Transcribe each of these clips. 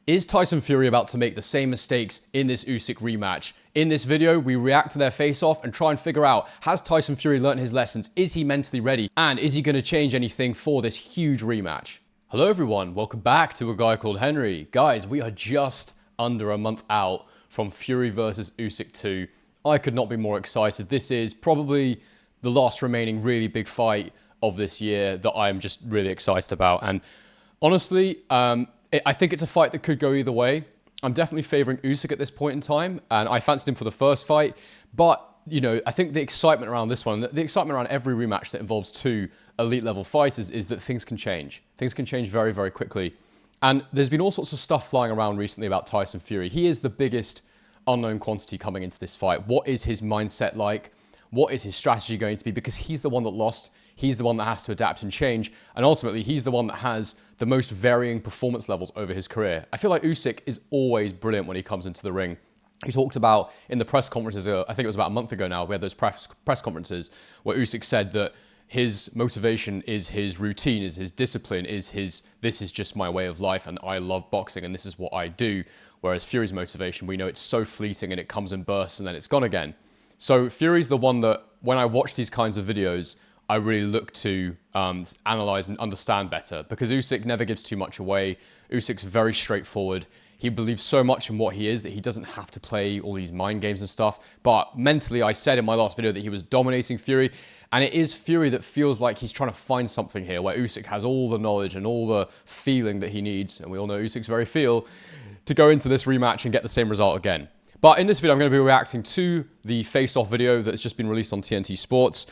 Is Tyson Fury about to make the same mistakes in this Usyk rematch? In this video, we react to their face-off and try and figure out, has Tyson Fury learned his lessons? Is he mentally ready? And is he going to change anything for this huge rematch? Hello everyone, welcome back to A Guy Called Henry. Guys, we are just under a month out from Fury versus Usyk 2. I could not be more excited. This is probably the last remaining really big fight of this year that I'm just really excited about. And honestly, I think it's a fight that could go either way. I'm definitely favouring Usyk at this point in time, and I fancied him for the first fight. But, you know, I think the excitement around this one, the excitement around every rematch that involves two elite-level fighters is that things can change. Things can change very, very quickly. And there's been all sorts of stuff flying around recently about Tyson Fury. He is the biggest unknown quantity coming into this fight. What is his mindset like? What is his strategy going to be? Because he's the one that lost. He's the one that has to adapt and change. And ultimately, he's the one that has the most varying performance levels over his career. I feel like Usyk is always brilliant when he comes into the ring. He talked about in the press conferences, I think it was about a month ago now, we had those press conferences where Usyk said that his motivation is his routine, is his discipline, is his, this is just my way of life and I love boxing and this is what I do. Whereas Fury's motivation, we know it's so fleeting and it comes in bursts and then it's gone again. So Fury's the one that when I watch these kinds of videos, I really look to analyze and understand better because Usyk never gives too much away. Usyk's very straightforward. He believes so much in what he is that he doesn't have to play all these mind games and stuff. But mentally, I said in my last video that he was dominating Fury. And it is Fury that feels like he's trying to find something here where Usyk has all the knowledge and all the feeling that he needs. And we all know Usyk's very feel to go into this rematch and get the same result again. But in this video, I'm going to be reacting to the face-off video that's just been released on TNT Sports.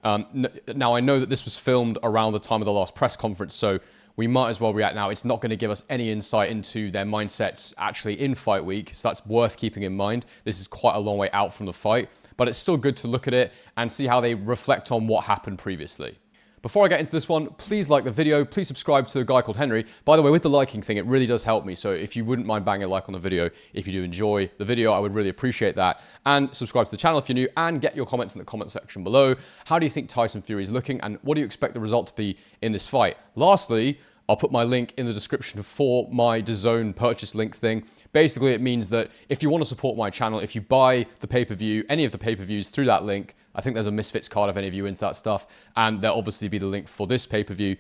Now, I know that this was filmed around the time of the last press conference, so we might as well react now. It's not going to give us any insight into their mindsets actually in fight week, so that's worth keeping in mind. This is quite a long way out from the fight, but it's still good to look at it and see how they reflect on what happened previously. Before I get into this one, please like the video, please subscribe to A Guy Called Henry. By the way, with the liking thing, it really does help me, so if you wouldn't mind banging a like on the video, if you do enjoy the video, I would really appreciate that. And subscribe to the channel if you're new, and get your comments in the comment section below. How do you think Tyson Fury is looking, and what do you expect the result to be in this fight? Lastly, I'll put my link in the description for my DAZN purchase link thing. Basically, it means that if you want to support my channel, if you buy the pay-per-view, any of the pay-per-views through that link, I think there's a Misfits card if any of you are into that stuff, and there'll obviously be the link for this pay-per-view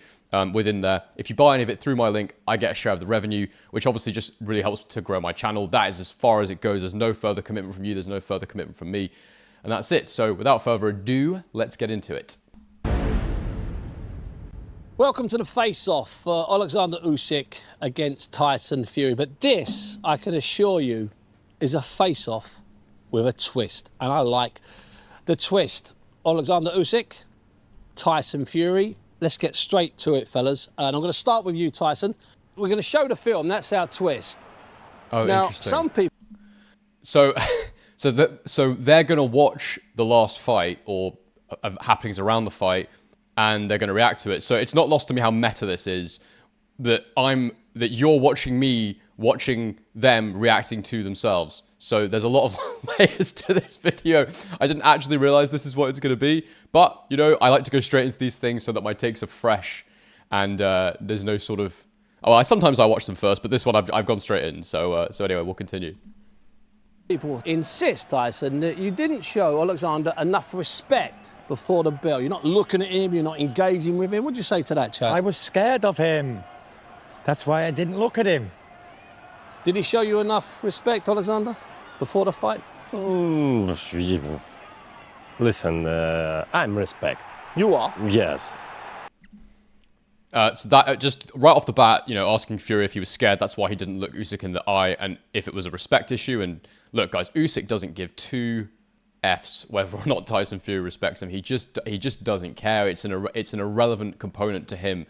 within there. If you buy any of it through my link, I get a share of the revenue, which obviously just really helps to grow my channel. That is as far as it goes. There's no further commitment from you. There's no further commitment from me. And that's it. So without further ado, let's get into it. Welcome to the face-off for Oleksandr Usyk against Tyson Fury. But this, I can assure you, is a face-off with a twist. And I like the twist. Oleksandr Usyk, Tyson Fury. Let's get straight to it, fellas. And I'm going to start with you, Tyson. We're going to show the film. That's our twist. Oh, now, interesting. some people... So they're going to watch the last fight or happenings around the fight, and they're going to react to it. So it's not lost to me how meta this is, that you're watching me watching them reacting to themselves. So there's a lot of layers to this video. I didn't actually realize this is what it's going to be, but you know, I like to go straight into these things so that my takes are fresh and there's no sort of, sometimes I watch them first, but this one I've gone straight in. So anyway, we'll continue. People insist, Tyson, that you didn't show Oleksandr enough respect before the bell. You're not looking at him, you're not engaging with him. What'd you say to that, chap? I was scared of him. That's why I didn't look at him. Did he show you enough respect, Oleksandr, before the fight? Listen, I'm respect. You are? Yes. So that just right off the bat, you know, asking Fury if he was scared, that's why he didn't look Usyk in the eye, and if it was a respect issue. And look, guys, Usyk doesn't give two Fs whether or not Tyson Fury respects him. He just doesn't care. It's an irrelevant component to him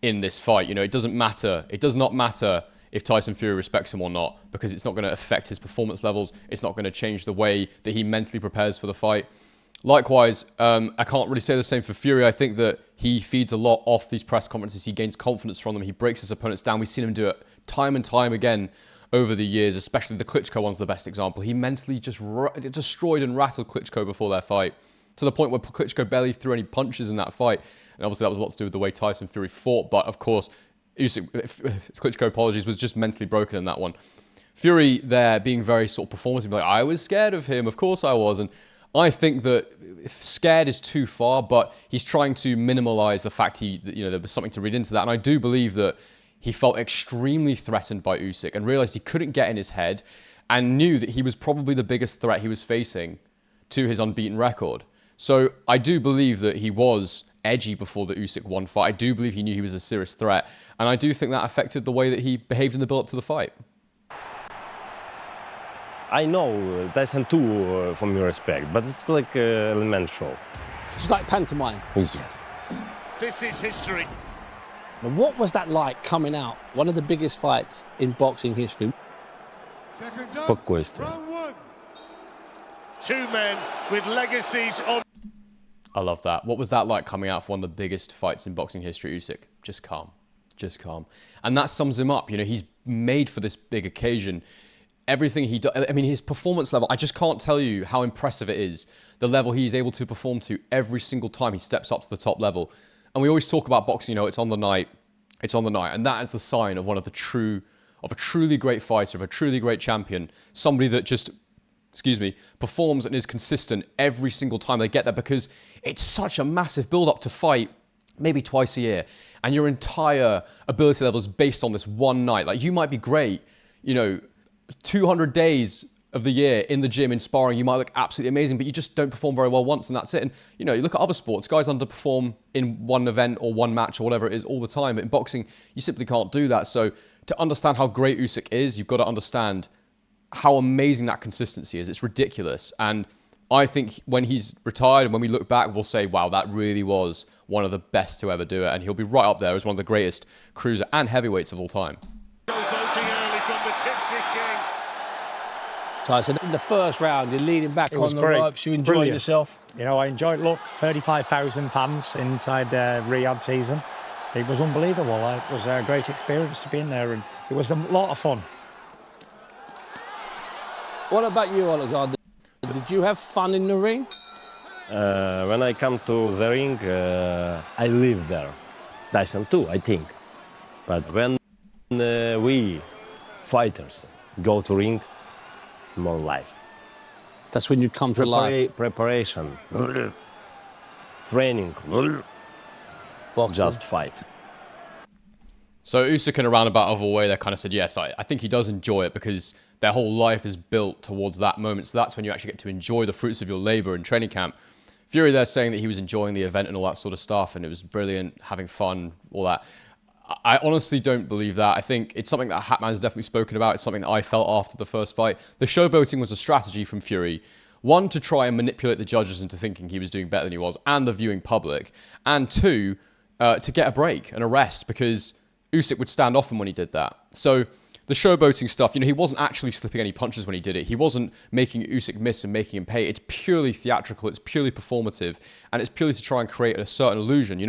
in this fight. You know, it doesn't matter. It does not matter if Tyson Fury respects him or not, because it's not going to affect his performance levels. It's not going to change the way that he mentally prepares for the fight. Likewise, I can't really say the same for Fury. I think that he feeds a lot off these press conferences. He gains confidence from them. He breaks his opponents down. We've seen him do it time and time again over the years, especially the Klitschko one's the best example. He mentally just destroyed and rattled Klitschko before their fight, to the point where Klitschko barely threw any punches in that fight. And obviously that was a lot to do with the way Tyson Fury fought. But of course, Usyk, Klitschko, apologies, was just mentally broken in that one. Fury there being very sort of performative, like, I was scared of him, of course I was. And I think that scared is too far, but he's trying to minimize the fact there was something to read into that. And I do believe that he felt extremely threatened by Usyk and realized he couldn't get in his head and knew that he was probably the biggest threat he was facing to his unbeaten record. So I do believe that he was edgy before the Usyk 1 fight. I do believe he knew he was a serious threat. And I do think that affected the way that he behaved in the build-up to the fight. I know Tyson too, from your respect, but it's like a element show. It's like pantomime. Yes. This is history. Now, what was that like coming out? One of the biggest fights in boxing history. Спокойствие. Two men with legacies on. I love that. What was that like coming out for one of the biggest fights in boxing history, Usyk? Just calm. Just calm. And that sums him up. He's made for this big occasion. Everything he does, I mean, his performance level, I just can't tell you how impressive it is, the level he's able to perform to every single time he steps up to the top level. And we always talk about boxing, it's on the night, it's on the night. And that is the sign of a truly great fighter, of a truly great champion, somebody that just, performs and is consistent every single time they get there, because it's such a massive build-up to fight maybe twice a year. And your entire ability level is based on this one night. Like, you might be great, 200 days of the year in the gym in sparring, you might look absolutely amazing, but you just don't perform very well once and that's it. And, you look at other sports, guys underperform in one event or one match or whatever it is all the time. But in boxing, you simply can't do that. So to understand how great Usyk is, you've got to understand how amazing that consistency is. It's ridiculous. And I think when he's retired and when we look back, we'll say, wow, that really was one of the best to ever do it. And he'll be right up there as one of the greatest cruiser and heavyweights of all time. Tyson, in the first round, you're leading back on the great. ropes. You enjoyed yourself? I enjoyed. Look, 35,000 fans inside Riyadh season. It was unbelievable. It was a great experience to be in there, and it was a lot of fun. What about you, Oleksandr? Did you have fun in the ring? When I come to the ring, I live there. Tyson too, I think. But when we fighters go to ring, more life. That's when you come to life. Preparation, training, Boxing. just fight. So Usyk, in a roundabout of a way, they kind of said, yes, I think he does enjoy it because their whole life is built towards that moment. So that's when you actually get to enjoy the fruits of your labor in training camp. Fury there saying that he was enjoying the event and all that sort of stuff, and it was brilliant, having fun, all that. I honestly don't believe that. I think it's something that Hatman's definitely spoken about. It's something that I felt after the first fight. The showboating was a strategy from Fury. One, to try and manipulate the judges into thinking he was doing better than he was, and the viewing public. And two, to get a break, and a rest, because Usyk would stand off him when he did that. So the showboating stuff, he wasn't actually slipping any punches when he did it. He wasn't making Usyk miss and making him pay. It's purely theatrical. It's purely performative. And it's purely to try and create a certain illusion.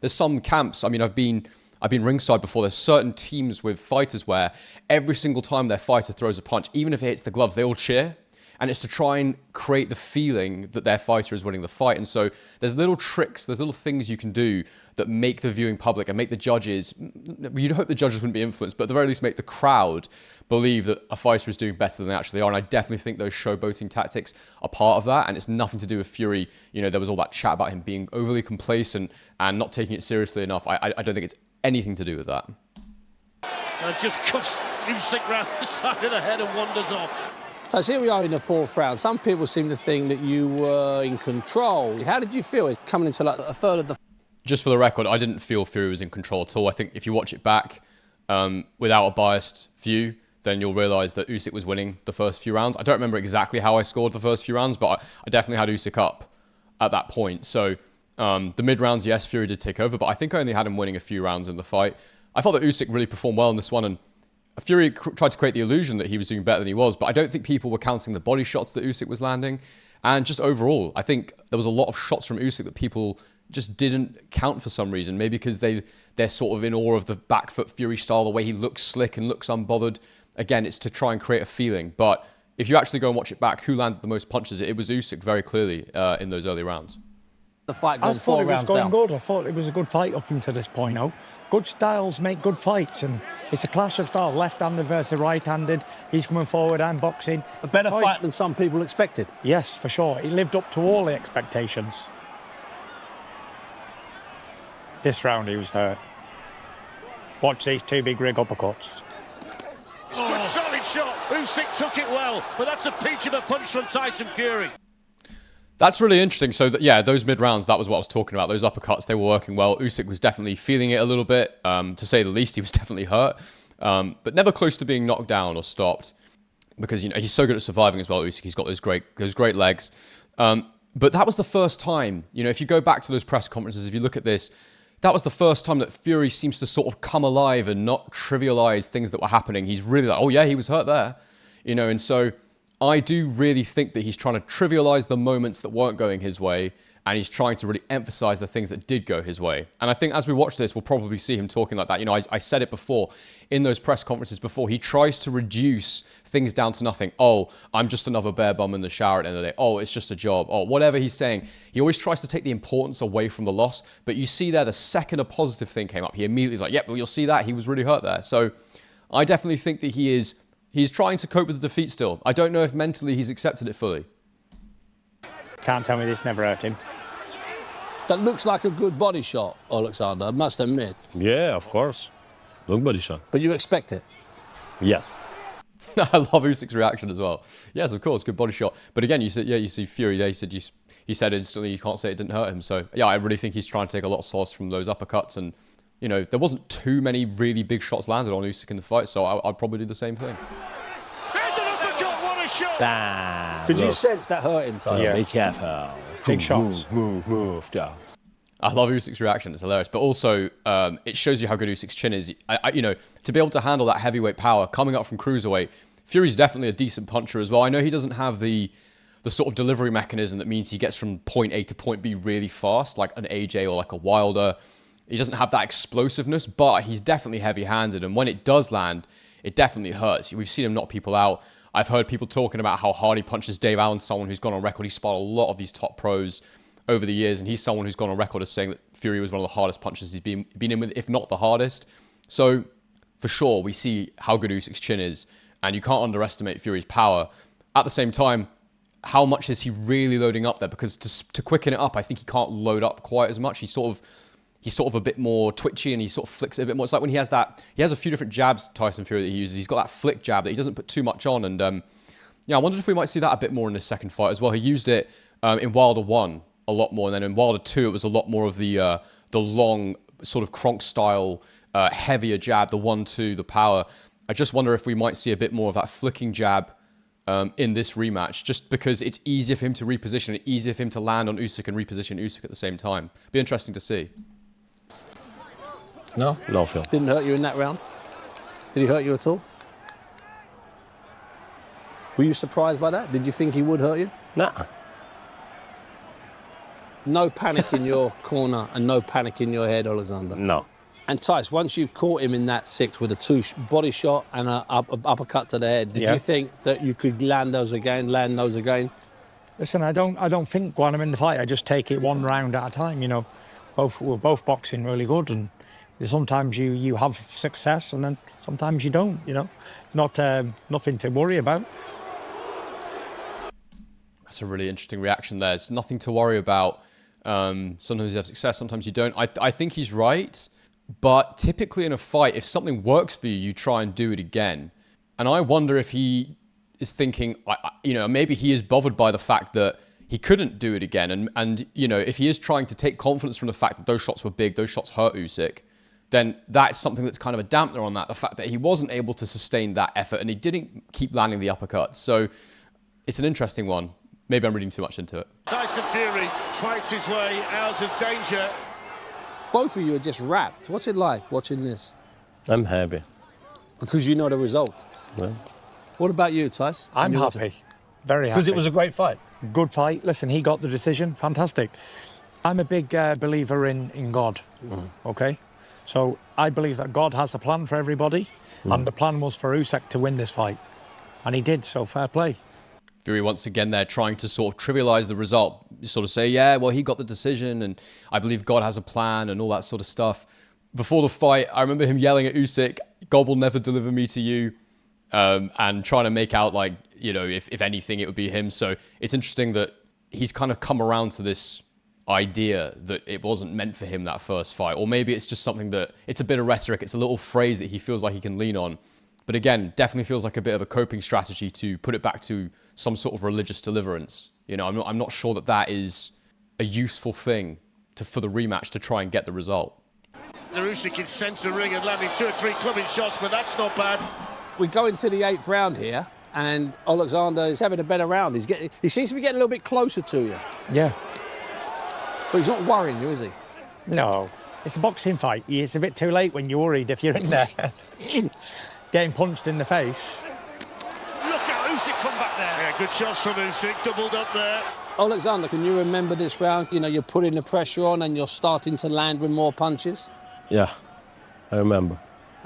There's some camps, I've been ringside before. There's certain teams with fighters where every single time their fighter throws a punch, even if it hits the gloves, they all cheer. And it's to try and create the feeling that their fighter is winning the fight. And so there's little tricks, there's little things you can do that make the viewing public and make the judges, you'd hope the judges wouldn't be influenced, but at the very least make the crowd believe that a fighter is doing better than they actually are. And I definitely think those showboating tactics are part of that. And it's nothing to do with Fury. There was all that chat about him being overly complacent and not taking it seriously enough. I don't think it's anything to do with that. And just cuffs Usyk round the side of the head and wanders off. So here we are in the fourth round. Some people seem to think that you were in control. How did you feel it coming into like a third of the... Just for the record, I didn't feel Fury was in control at all. I think if you watch it back without a biased view, then you'll realise that Usyk was winning the first few rounds. I don't remember exactly how I scored the first few rounds, but I definitely had Usyk up at that point. So the mid-rounds, yes, Fury did take over, but I think I only had him winning a few rounds in the fight. I thought that Usyk really performed well in this one, and Fury tried to create the illusion that he was doing better than he was, but I don't think people were counting the body shots that Usyk was landing. And just overall, I think there was a lot of shots from Usyk that people just didn't count for some reason. Maybe because they're sort of in awe of the back foot Fury style, the way he looks slick and looks unbothered. Again, it's to try and create a feeling. But if you actually go and watch it back, who landed the most punches? It was Usyk very clearly in those early rounds. the fight I gone thought 4 it was rounds going down? good. I thought it was a good fight up until this point. Oh, good styles make good fights, and it's a clash of styles. Left-handed versus right-handed. He's coming forward. I'm boxing. A better fight than some people expected. Yes, for sure. He lived up to all the expectations. This round he was hurt. Watch these 2 big rig uppercuts. It's a good solid shot. Usyk took it well, but that's a peach of a punch from Tyson Fury. That's really interesting. So, yeah, those mid-rounds, that was what I was talking about. Those uppercuts, they were working well. Usyk was definitely feeling it a little bit. To say the least, he was definitely hurt. But never close to being knocked down or stopped. Because, you know, he's so good at surviving as well, Usyk. He's got those great legs. But that was the first time, you know, if you go back to those press conferences, if you look at this, that was the first time that Fury seems to sort of come alive and not trivialize things that were happening. He's really like, oh yeah, he was hurt there. You know, and so I do really think that he's trying to trivialize the moments that weren't going his way, and he's trying to really emphasize the things that did go his way. And I think as we watch this, we'll probably see him talking like that. You know, I said it before in those press conferences before. He tries to reduce things down to nothing. Oh, I'm just another bare bum in the shower at the end of the day. Oh, it's just a job. Oh, whatever he's saying. He always tries to take the importance away from the loss. But you see there, the second a positive thing came up, he immediately is like, yep, well, you'll see that. He was really hurt there. So I definitely think that he's trying to cope with the defeat still. I don't know if mentally he's accepted it fully. Can't tell me this never hurt him. That looks like a good body shot, Oleksandr, I must admit. Yeah, of course. Look body shot. But you expect it? Yes. I love Usyk's reaction as well. Yes, of course, good body shot. But again, you see Fury there. He said instantly you can't say it didn't hurt him. So yeah, I really think he's trying to take a lot of solace from those uppercuts. And you know, there wasn't too many really big shots landed on Usyk in the fight. So I'd probably do the same thing. There's an uppercut, what a shot! Could you sense that hurt him, Tyson? Yeah. Be careful. Big shots. Move. Yeah. I love Usyk's reaction. It's hilarious. But also, it shows you how good Usyk's chin is. You know, to be able to handle that heavyweight power coming up from cruiserweight, Fury's definitely a decent puncher as well. I know he doesn't have the sort of delivery mechanism that means he gets from point A to point B really fast, like an AJ or like a Wilder. He doesn't have that explosiveness, but he's definitely heavy-handed. And when it does land, it definitely hurts. We've seen him knock people out. I've heard people talking about how hard he punches Dave Allen, someone who's gone on record. He sparred a lot of these top pros over the years, and he's someone who's gone on record as saying that Fury was one of the hardest punches he's been in with, if not the hardest. So, for sure, we see how good Usyk's chin is, and you can't underestimate Fury's power. At the same time, how much is he really loading up there? Because to quicken it up, I think he can't load up quite as much. He's sort of a bit more twitchy, and he sort of flicks it a bit more. It's like when he has a few different jabs, Tyson Fury, that he uses. He's got that flick jab that he doesn't put too much on, and yeah, I wondered if we might see that a bit more in this second fight as well. He used it in Wilder 1 a lot more, and then in Wilder 2 it was a lot more of the long sort of Kronk style heavier jab, the 1-2, the power. I just wonder if we might see a bit more of that flicking jab in this rematch, just because it's easier for him to reposition and easier for him to land on Usyk and reposition Usyk at the same time. Be interesting to see. No? No, Phil. Didn't hurt you in that round? Did he hurt you at all? Were you surprised by that? Did you think he would hurt you? Nah. No panic in your corner and no panic in your head, Oleksandr. No. And Tice, once you caught him in that 6 with a body shot and an uppercut to the head, did you think that you could land those again? Listen, I don't think when I'm in the fight, I just take it one round at a time. You know, we're both boxing really good, and sometimes you have success, and then sometimes you don't. You know, nothing to worry about. That's a really interesting reaction there. It's nothing to worry about. Sometimes you have success, sometimes you don't. I think he's right, but typically in a fight, if something works for you, you try and do it again. And I wonder if he is thinking, you know, maybe he is bothered by the fact that he couldn't do it again. And you know, if he is trying to take confidence from the fact that those shots were big, those shots hurt Usyk, then that's something that's kind of a dampener on that. The fact that he wasn't able to sustain that effort and he didn't keep landing the uppercuts. So it's an interesting one. Maybe I'm reading too much into it. Tyson Fury fights his way out of danger. Both of you are just wrapped. What's it like watching this? I'm happy. Because you know the result. Yeah. What about you, Tice? I'm happy. Very happy. Because it was a great fight. Good fight. Listen, he got the decision. Fantastic. I'm a big believer in God, okay? So I believe that God has a plan for everybody, and the plan was for Usyk to win this fight. And he did, so fair play. Fury once again there trying to sort of trivialize the result. Sort of say, yeah, well, he got the decision and I believe God has a plan and all that sort of stuff. Before the fight, I remember him yelling at Usyk, God will never deliver me to you, and trying to make out like, you know, if anything, it would be him. So it's interesting that he's kind of come around to this idea that it wasn't meant for him, that first fight. Or maybe it's just something that, it's a bit of rhetoric, it's a little phrase that he feels like he can lean on. But again, definitely feels like a bit of a coping strategy to put it back to some sort of religious deliverance. You know, I'm not sure that that is a useful thing for the rematch to try and get the result. Usyk in centre ring and landing 2 or 3 clubbing shots, but that's not bad. We go into the 8th round here, and Oleksandr is having a better round. He seems to be getting a little bit closer to you. Yeah. But he's not worrying you, is he? No. It's a boxing fight. It's a bit too late when you're worried if you're in there. Getting punched in the face. Look at Usyk come back there. Yeah, good shots from Usyk, doubled up there. Oleksandr, can you remember this round? You know, you're putting the pressure on and you're starting to land with more punches. Yeah, I remember.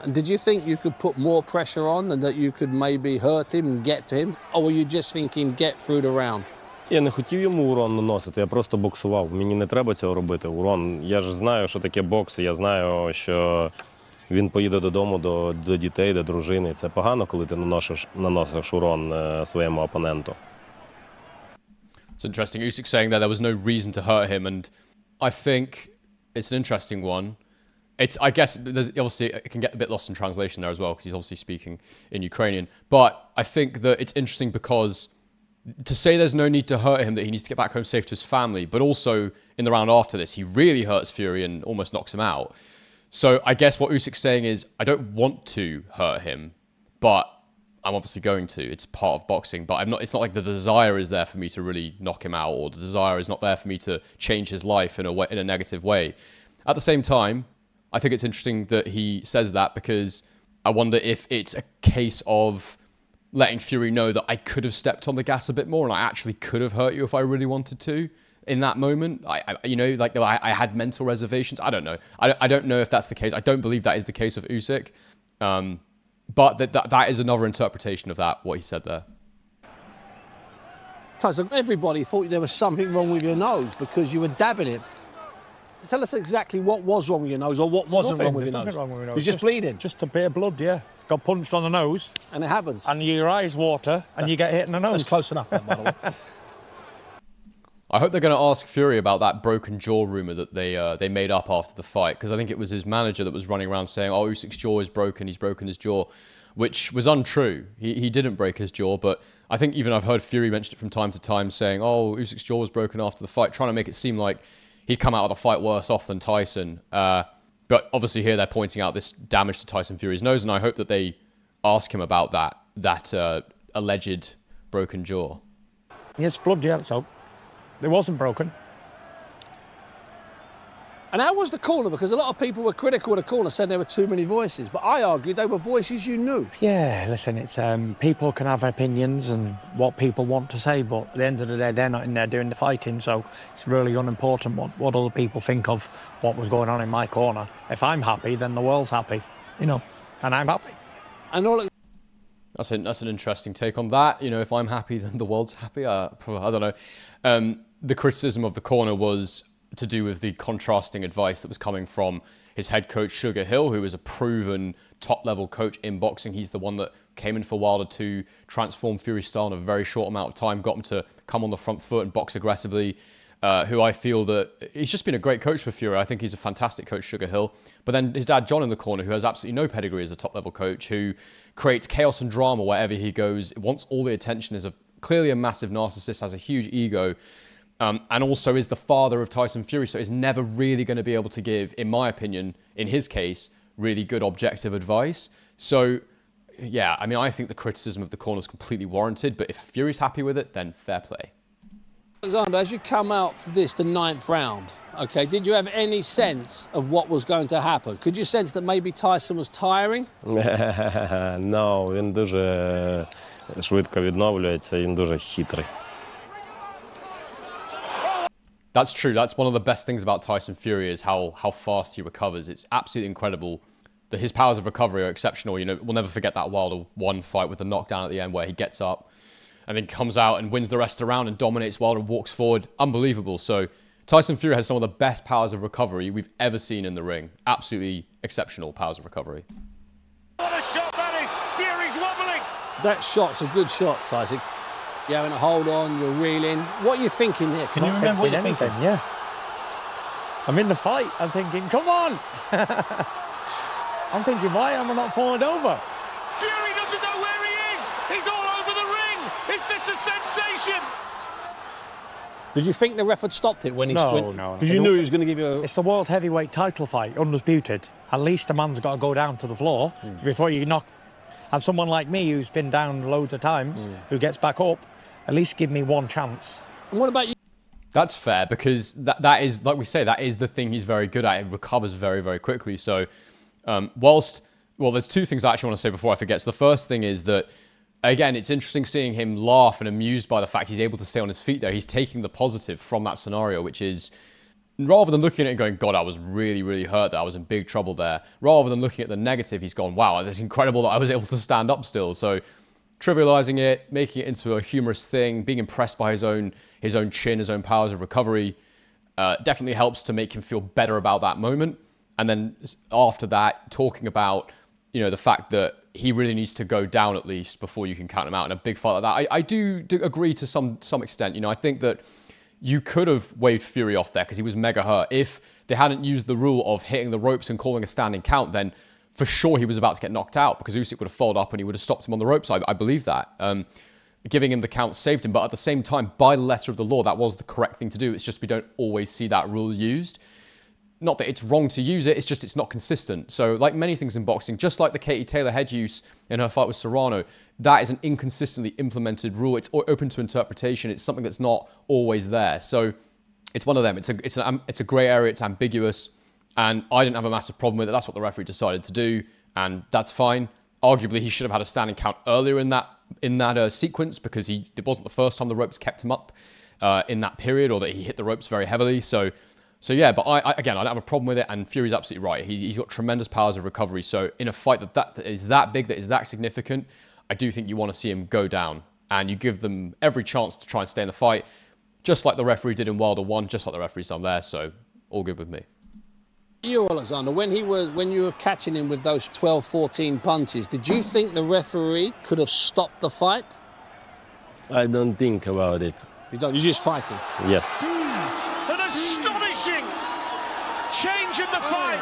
And did you think you could put more pressure on and that you could maybe hurt him and get to him? Or were you just thinking, get through the round? Я не хотів йому урон наносити, я просто боксував. Мені не треба цього робити. Урон. Я ж знаю, що таке бокс, я знаю, що він поїде додому до дітей, до дружини. Це погано, коли ти наносиш урон своєму опоненту. It's interesting. Usyk saying there was no reason to hurt him, and I think it's an interesting one. I guess there's obviously it can get a bit lost in translation there as well because he's obviously speaking in Ukrainian. But I think that it's interesting because to say there's no need to hurt him, that he needs to get back home safe to his family, but also in the round after this, he really hurts Fury and almost knocks him out. So I guess what Usyk's saying is, I don't want to hurt him, but I'm obviously going to. It's part of boxing, but I'm not. It's not like the desire is there for me to really knock him out, or the desire is not there for me to change his life in a negative way. At the same time, I think it's interesting that he says that because I wonder if it's a case of letting Fury know that I could have stepped on the gas a bit more and I actually could have hurt you if I really wanted to in that moment. I had mental reservations. I don't know. I don't know if that's the case. I don't believe that is the case of Usyk. But that is another interpretation of that, what he said there. Tyson, everybody thought there was something wrong with your nose because you were dabbing it. Tell us exactly what was wrong with your nose or what wasn't wrong with your nose. Wrong with your nose. You're just bleeding. Just a bit of blood, yeah. Got punched on the nose. And it happens. And your eyes water and you get hit in the nose. That's close enough, then, by the way. I hope they're going to ask Fury about that broken jaw rumor that they made up after the fight, because I think it was his manager that was running around saying, oh, Usyk's jaw is broken, he's broken his jaw, which was untrue. He didn't break his jaw, but I think even I've heard Fury mention it from time to time saying, oh, Usyk's jaw was broken after the fight, trying to make it seem like he'd come out of the fight worse off than Tyson. But obviously here they're pointing out this damage to Tyson Fury's nose, and I hope that they ask him about that alleged broken jaw. Yes, blood, yeah, so it wasn't broken. And how was the corner? Because a lot of people were critical of the corner, said there were too many voices. But I argued they were voices you knew. Yeah, listen, it's people can have opinions and what people want to say, but at the end of the day, they're not in there doing the fighting, so it's really unimportant what other people think of what was going on in my corner. If I'm happy, then the world's happy, you know, and I'm happy. And all That's an interesting take on that. You know, if I'm happy, then the world's happy. I don't know. The criticism of the corner was to do with the contrasting advice that was coming from his head coach, Sugar Hill, who is a proven top-level coach in boxing. He's the one that came in for Wilder to transform Fury's style in a very short amount of time, got him to come on the front foot and box aggressively, who I feel that he's just been a great coach for Fury. I think he's a fantastic coach, Sugar Hill. But then his dad, John, in the corner, who has absolutely no pedigree as a top-level coach, who creates chaos and drama wherever he goes, wants all the attention, is clearly a massive narcissist, has a huge ego, and also is the father of Tyson Fury, so is never really going to be able to give, in my opinion, in his case, really good objective advice. So, yeah, I mean, I think the criticism of the corner is completely warranted, but if Fury's happy with it, then fair play. Oleksandr, as you come out for this, the 9th round, okay, did you have any sense of what was going to happen? Could you sense that maybe Tyson was tiring? No, він дуже швидко відновлюється, він дуже хитрий. That's true. That's one of the best things about Tyson Fury is how fast he recovers. It's absolutely incredible. His powers of recovery are exceptional. You know, we'll never forget that Wilder 1 fight with the knockdown at the end where he gets up and then comes out and wins the rest of the round and dominates Wilder and walks forward. Unbelievable. So Tyson Fury has some of the best powers of recovery we've ever seen in the ring. Absolutely exceptional powers of recovery. What a shot that is! Fury's wobbling! That shot's a good shot, Tyson. You're having a hold on, you're reeling. What are you thinking here? Can you remember what you're thinking? Yeah. I'm in the fight. I'm thinking, come on. I'm thinking, why am I not falling over? Fury doesn't know where he is! He's all over the ring! Is this a sensation? Did you think the ref had stopped it when he No. Because you knew he was going to give you a... It's the world heavyweight title fight, undisputed. At least a man's got to go down to the floor before you knock. And someone like me who's been down loads of times, who gets back up, at least give me one chance. And what about you? That's fair, because that is, like we say, that is the thing he's very good at. It recovers very, very quickly. So there's two things I actually want to say before I forget. So the first thing is that, again, it's interesting seeing him laugh and amused by the fact he's able to stay on his feet there. He's taking the positive from that scenario, which is, rather than looking at it and going, God, I was really, really hurt there, I was in big trouble there, rather than looking at the negative, he's gone, wow, it's incredible that I was able to stand up still. So trivializing it, making it into a humorous thing, being impressed by his own chin, his own powers of recovery, definitely helps to make him feel better about that moment. And then after that, talking about, the fact that he really needs to go down at least before you can count him out in a big fight like that. I do agree to some extent. I think that you could have waved Fury off there because he was mega hurt. If they hadn't used the rule of hitting the ropes and calling a standing count, then for sure he was about to get knocked out because Usyk would have followed up and he would have stopped him on the ropes. I believe that. Giving him the count saved him. But at the same time, by the letter of the law, that was the correct thing to do. It's just we don't always see that rule used. Not that it's wrong to use it, it's just it's not consistent. So like many things in boxing, just like the Katie Taylor head use in her fight with Serrano, that is an inconsistently implemented rule. It's open to interpretation. It's something that's not always there. So it's one of them. It's a grey area. It's ambiguous. And I didn't have a massive problem with it. That's what the referee decided to do. And that's fine. Arguably, he should have had a standing count earlier in that sequence because it wasn't the first time the ropes kept him up in that period or that he hit the ropes very heavily. So yeah, but I don't have a problem with it, and Fury's absolutely right. He's got tremendous powers of recovery. So in a fight that is that big, that is that significant, I do think you want to see him go down, and you give them every chance to try and stay in the fight, just like the referee did in Wilder 1, just like the referee's done there. So all good with me. You, Oleksandr, when you were catching him with those 12, 14 punches, did you think the referee could have stopped the fight? I don't think about it. You don't. You're just fighting. Yes. An astonishing change in the fight.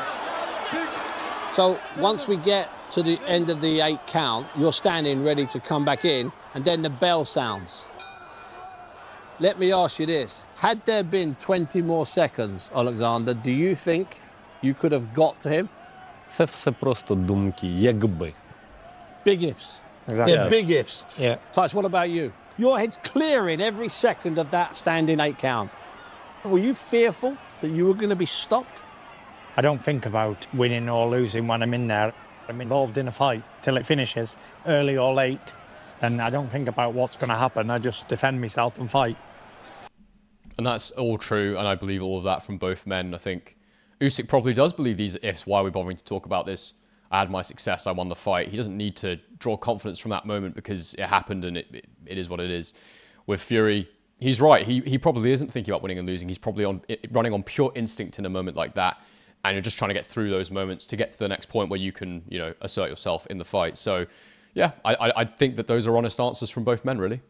So once we get to the end of the 8 count, you're standing ready to come back in, and then the bell sounds. Let me ask you this. Had there been 20 more seconds, Oleksandr, do you think you could have got to him? Це все просто думки, якби. Big ifs. Exactly. They're big ifs. Yeah. Tyson, what about you? Your head's clearing every second of that standing 8 count. Were you fearful that you were going to be stopped? I don't think about winning or losing when I'm in there. I'm involved in a fight till it finishes, early or late, and I don't think about what's going to happen. I just defend myself and fight. And that's all true, and I believe all of that from both men. I think Usyk probably does believe these ifs. Why are we bothering to talk about this? I had my success, I won the fight. He doesn't need to draw confidence from that moment because it happened and it is what it is. With Fury, he's right. He probably isn't thinking about winning and losing. He's probably running on pure instinct in a moment like that. And you're just trying to get through those moments to get to the next point where you can, assert yourself in the fight. So, yeah, I think that those are honest answers from both men, really.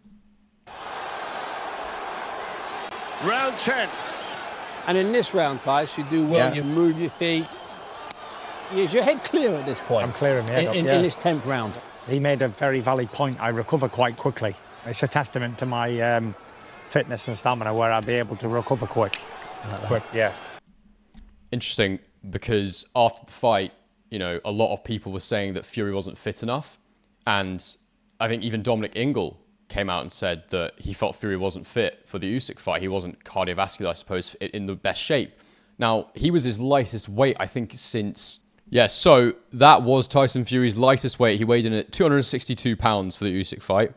Round 10. And in this round, Tyce, you do well. Yeah. You move your feet. Is your head clear at this point? I'm clearing my head up, in this 10th round. He made a very valid point. I recover quite quickly. It's a testament to my fitness and stamina where I'll be able to recover quick. Yeah. Interesting, because after the fight, a lot of people were saying that Fury wasn't fit enough. And I think even Dominic Ingle came out and said that he felt Fury wasn't fit for the Usyk fight. He wasn't cardiovascular, I suppose, in the best shape. Now, he was his lightest weight, I think, since... Yeah, so that was Tyson Fury's lightest weight. He weighed in at 262 pounds for the Usyk fight.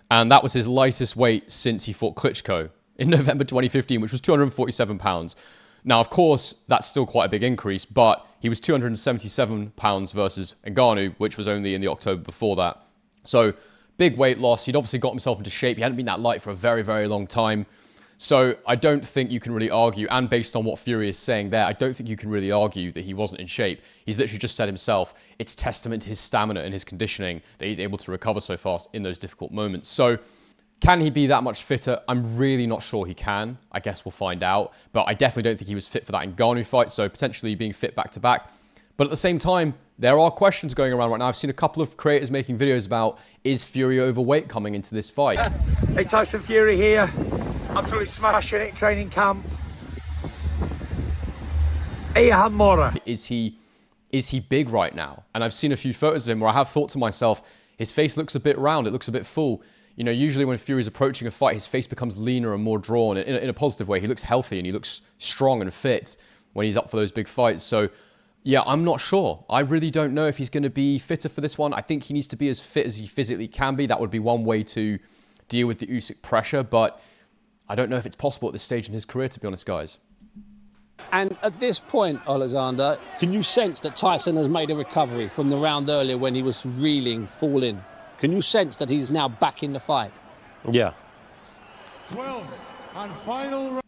And that was his lightest weight since he fought Klitschko in November 2015, which was 247 pounds. Now, of course, that's still quite a big increase, but he was 277 pounds versus Ngannou, which was only in the October before that. So big weight loss. He'd obviously got himself into shape. He hadn't been that light for a very, very long time. So I don't think you can really argue, and based on what Fury is saying there, I don't think you can really argue that he wasn't in shape. He's literally just said himself, it's testament to his stamina and his conditioning that he's able to recover so fast in those difficult moments. So can he be that much fitter? I'm really not sure he can. I guess we'll find out. But I definitely don't think he was fit for that Ngannou fight, so potentially being fit back-to-back. But at the same time, there are questions going around right now. I've seen a couple of creators making videos about, is Fury overweight coming into this fight? Hey, Tyson Fury here. Absolutely smashing it, training camp. Hamora. Is he big right now? And I've seen a few photos of him where I have thought to myself, his face looks a bit round, it looks a bit full. You know, usually when Fury's approaching a fight, his face becomes leaner and more drawn in a positive way. He looks healthy and he looks strong and fit when he's up for those big fights. So yeah, I'm not sure. I really don't know if he's going to be fitter for this one. I think he needs to be as fit as he physically can be. That would be one way to deal with the Usyk pressure, but I don't know if it's possible at this stage in his career, to be honest, guys. And at this point, Oleksandr, can you sense that Tyson has made a recovery from the round earlier when he was reeling, falling? Can you sense that he's now back in the fight? Yeah. 12 and final round.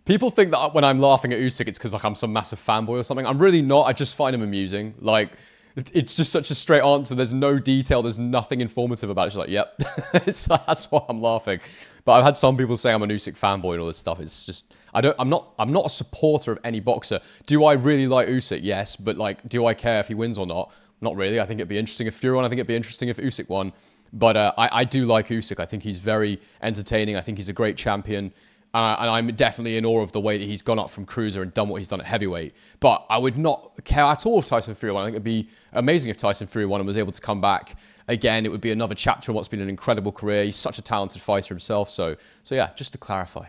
People think that when I'm laughing at Usyk, it's because like I'm some massive fanboy or something. I'm really not. I just find him amusing. Like, it's just such a straight answer. There's no detail. There's nothing informative about it. It's just like, yep. That's why I'm laughing. But I've had some people say I'm an Usyk fanboy and all this stuff. It's just, I'm not a supporter of any boxer. Do I really like Usyk? Yes. But like, do I care if he wins or not? Not really. I think it'd be interesting if Fury won. I think it'd be interesting if Usyk won. But I do like Usyk. I think he's very entertaining. I think he's a great champion. And I'm definitely in awe of the way that he's gone up from cruiser and done what he's done at heavyweight. But I would not care at all if Tyson Fury won. I think it'd be amazing if Tyson Fury won and was able to come back. Again, it would be another chapter in what's been an incredible career. He's such a talented fighter himself. So yeah, just to clarify.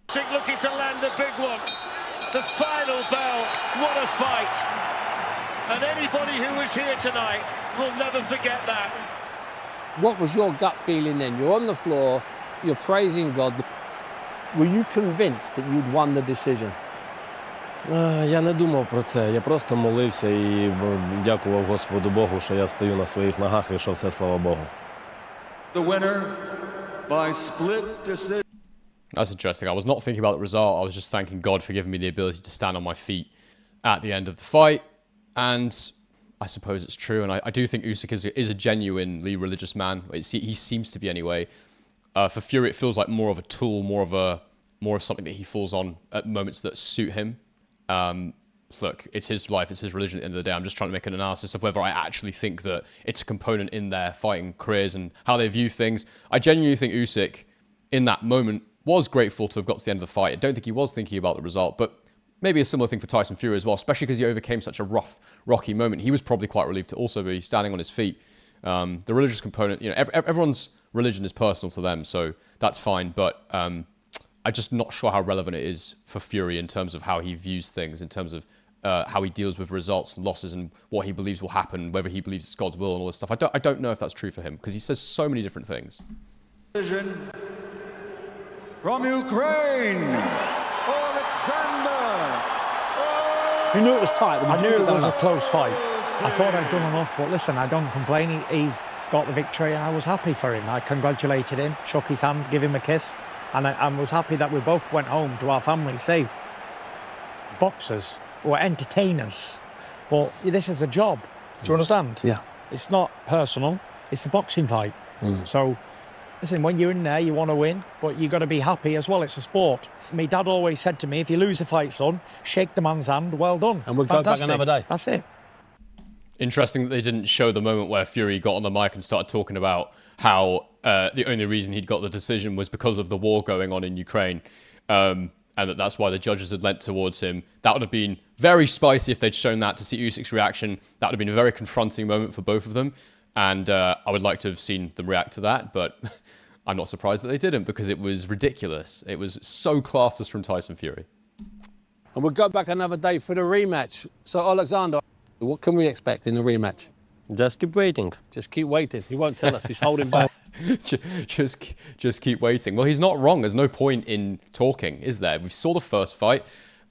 Usyk looking to land a big one. The final bell. What a fight. And anybody who was here tonight will never forget that. What was your gut feeling then? You're on the floor, you're praising God. Were you convinced that you'd won the decision? Я не думав про це. Я просто молився і дякував Господу Богу, що я стою на своїх ногах і що все, слава Богу. The winner by split decision. That's interesting. I was not thinking about the result. I was just thanking God for giving me the ability to stand on my feet at the end of the fight. And I suppose it's true. And I do think Usyk is a genuinely religious man. He seems to be anyway. For Fury, it feels like more of a tool, more of something that he falls on at moments that suit him. Look, it's his life, it's his religion at the end of the day. I'm just trying to make an analysis of whether I actually think that it's a component in their fighting careers and how they view things. I genuinely think Usyk, in that moment, was grateful to have got to the end of the fight. I don't think he was thinking about the result, but maybe a similar thing for Tyson Fury as well, especially because he overcame such a rocky moment. He was probably quite relieved to also be standing on his feet. The religious component, you know, everyone's religion is personal to them, so that's fine. But I'm just not sure how relevant it is for Fury in terms of how he views things, in terms of how he deals with results and losses and what he believes will happen, whether he believes it's God's will and all this stuff. I don't know if that's true for him because he says so many different things. From Ukraine, Oleksandr. You knew it was tight. I knew it was a close fight. I thought I'd done enough, but listen, I don't complain. He's got the victory and I was happy for him. I congratulated him, shook his hand, gave him a kiss, and I was happy that we both went home to our families safe. Boxers or entertainers, but this is a job. Do you understand? Yeah. It's not personal, it's the boxing fight. So, listen, when you're in there, you want to win, but you got to be happy as well. It's a sport. My dad always said to me, if you lose a fight, son, shake the man's hand, well done. And we'll go back another day. That's it. Interesting that they didn't show the moment where Fury got on the mic and started talking about how the only reason he'd got the decision was because of the war going on in Ukraine, and that's why the judges had lent towards him. That would have been very spicy if they'd shown that to see Usyk's reaction. That would have been a very confronting moment for both of them, and I would like to have seen them react to that, but I'm not surprised that they didn't because it was ridiculous. It was so classless from Tyson Fury. And we'll go back another day for the rematch. So, Oleksandr, what can we expect in the rematch? Just keep waiting. Just keep waiting. He won't tell us. He's holding back. just keep waiting. Well, he's not wrong. There's no point in talking, is there? We saw the first fight.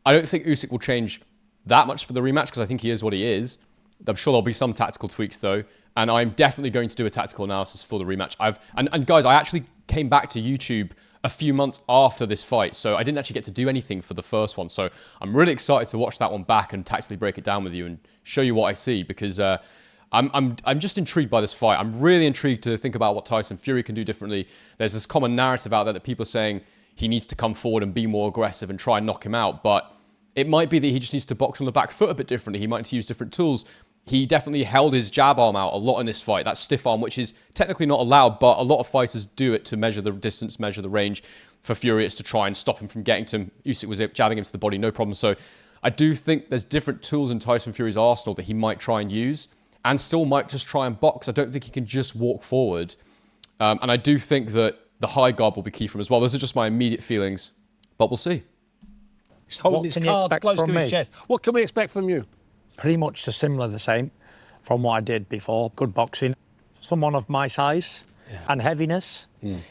I don't think Usyk will change that much for the rematch because I think he is what he is. I'm sure there'll be some tactical tweaks though, and I'm definitely going to do a tactical analysis for the rematch. And guys, I actually came back to YouTube a few months after this fight, so I didn't actually get to do anything for the first one. So I'm really excited to watch that one back and tactically break it down with you and show you what I see, because I'm just intrigued by this fight. I'm really intrigued to think about what Tyson Fury can do differently. There's this common narrative out there that people are saying he needs to come forward and be more aggressive and try and knock him out, but it might be that he just needs to box on the back foot a bit differently. He might need to use different tools. He definitely held his jab arm out a lot in this fight. That stiff arm, which is technically not allowed, but a lot of fighters do it to measure the distance, measure the range. For Fury, it's to try and stop him from getting to him. Usyk was jabbing him to the body, no problem. So I do think there's different tools in Tyson Fury's arsenal that he might try and use, and still might just try and box. I don't think he can just walk forward. And I do think that the high guard will be key for him as well. Those are just my immediate feelings, but we'll see. He's holding his cards close to his chest. What can we expect from you? Pretty much the same from what I did before. Good boxing. Someone of my size and heaviness,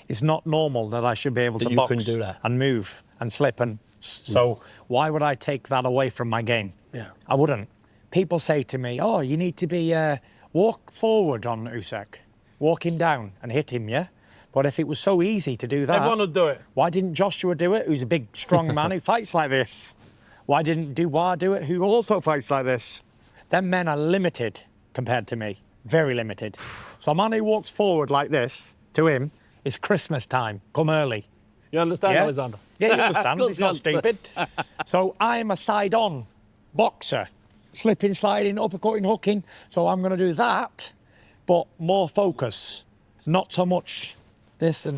it's not normal that I should be able to box can do that. and move and slip. And so why would I take that away from my game? Yeah. I wouldn't. People say to me, oh, you need to be walk forward on Usyk, walk him down and hit him, yeah? But if it was so easy to do that, everyone would do it. Why didn't Joshua do it, who's a big, strong man who fights like this? Why didn't Dubois do it, who also fights like this? Them men are limited compared to me, very limited. So a man who walks forward like this, to him, is Christmas time, come early. You understand, Yeah? Alexander? Yeah, he understands, Of he's course not he understands. stupid. So I'm a side-on boxer, slipping, sliding, uppercutting, hooking. So I'm going to do that, but more focus, not so much this and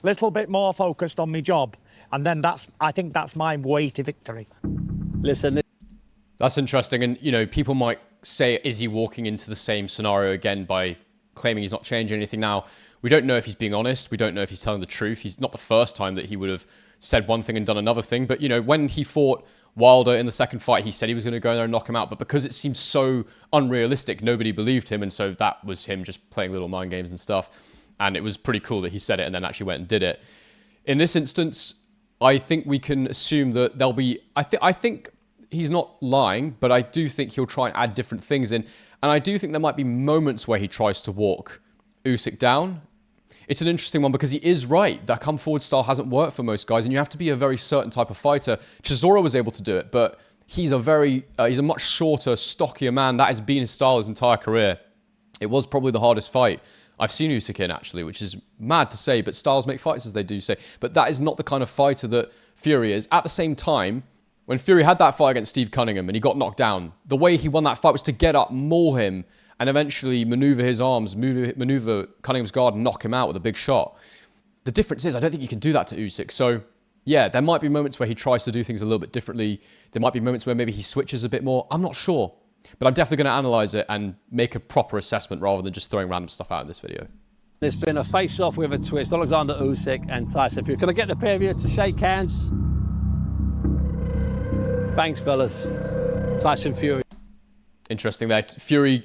little bit more focused on my job, and then I think that's my way to victory. Listen, That's interesting. And, you know, people might say, is he walking into the same scenario again by claiming he's not changing anything now? We don't know if he's being honest. We don't know if he's telling the truth. He's not the first time that he would have said one thing and done another thing. But, you know, when he fought Wilder in the second fight, he said he was going to go in there and knock him out. But because it seemed so unrealistic, nobody believed him. And so that was him just playing little mind games and stuff. And it was pretty cool that he said it and then actually went and did it. In this instance, I think we can assume that there'll be... I think he's not lying, but I do think he'll try and add different things in. And I do think there might be moments where he tries to walk Usyk down. It's an interesting one because he is right. That come forward style hasn't worked for most guys, and you have to be a very certain type of fighter. Chisora was able to do it, but he's a much shorter, stockier man. That has been his style his entire career. It was probably the hardest fight I've seen Usyk in, actually, which is mad to say, but styles make fights, as they do say. But that is not the kind of fighter that Fury is. At the same time, when Fury had that fight against Steve Cunningham and he got knocked down, the way he won that fight was to get up, maul him, and eventually maneuver his arms, maneuver Cunningham's guard and knock him out with a big shot. The difference is I don't think you can do that to Usyk. So, yeah, there might be moments where he tries to do things a little bit differently. There might be moments where maybe he switches a bit more. I'm not sure. But I'm definitely going to analyse it and make a proper assessment rather than just throwing random stuff out in this video. it's been a face-off with a twist. Oleksandr Usyk and Tyson Fury. Can I get the pair of you to shake hands? Thanks, fellas. Tyson Fury. Interesting there. Fury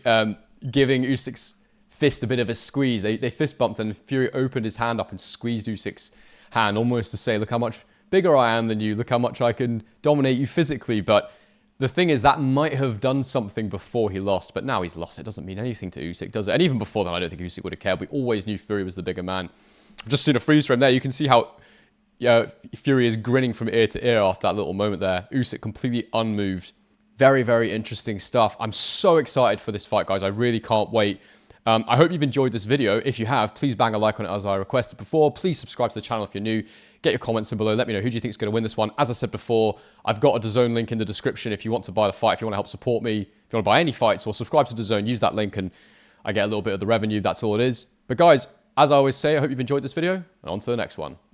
giving Usyk's fist a bit of a squeeze. They fist bumped and Fury opened his hand up and squeezed Usyk's hand, almost to say, look how much bigger I am than you, look how much I can dominate you physically. But the thing is, that might have done something before he lost, but now he's lost. It doesn't mean anything to Usyk, does it? And even before that, I don't think Usyk would have cared. We always knew Fury was the bigger man. I've just seen a freeze frame there. You can see how Fury is grinning from ear to ear after that little moment there. Usyk completely unmoved. Very, very interesting stuff. I'm so excited for this fight, guys. I really can't wait. I hope you've enjoyed this video. If you have, please bang a like on it as I requested before. Please subscribe to the channel if you're new. Get your comments in below. Let me know who do you think is going to win this one. As I said before, I've got a DAZN link in the description if you want to buy the fight, if you want to help support me, if you want to buy any fights or subscribe to DAZN, use that link and I get a little bit of the revenue. That's all it is. But guys, as I always say, I hope you've enjoyed this video and on to the next one.